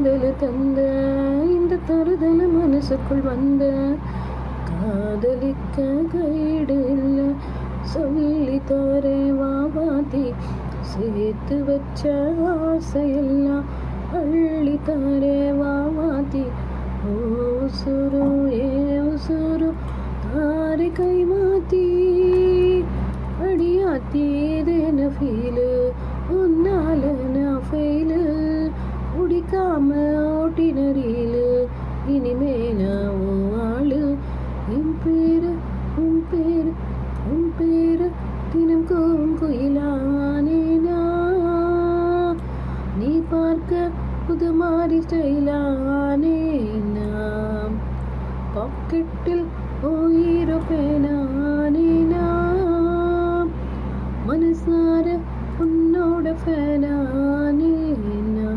காதல் தந்த இந்த தருதல மனசுக்குள் வந்த காதலிக்க கைடு இல்லை சொல்லி தரே வாவாதி சேர்த்து வச்ச ஆசையெல்லாம் அள்ளி தரே வாவாதி உசுரு ஏ உசுரு தாரை கை மாத்தி அடியாத்தி ஏதேன ஃபீலு உன்னால நான் ஃபெயிலு முடிக்காம ஓட்டினரியிலு இனிமே நான் உன் ஆளு என் பேரு உன் பேரு உன் பேரு தினம் கூவும் குயிலானேனா நீ பார்க்க புது மாறி ஸ்டைலானேனா பாக்கெட்டில் ஓயிரோ பேனானேனா மனசார உன்னோட ஃபேனானேனா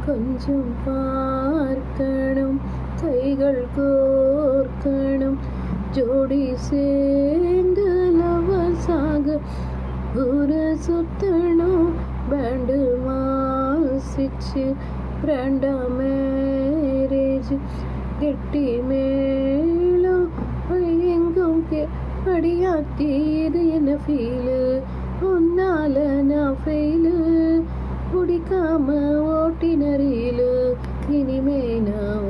கொஞ்சம் பார்க்கணும் கைகள் கோர்க்கணும் ஜோடி சேர்ந்து லவசாக ஊரை சுத்தணும் பேண்டு மாசிச்சு பிராண்டா மேரேஜ் கெட்டி மேலும் எங்கும் அடியாத்தி இது என்ன ஃபீலு உன்னால நான் ஃபெயிலு பிடிக்காம ஓட்டினரியிலு இனிமே நான்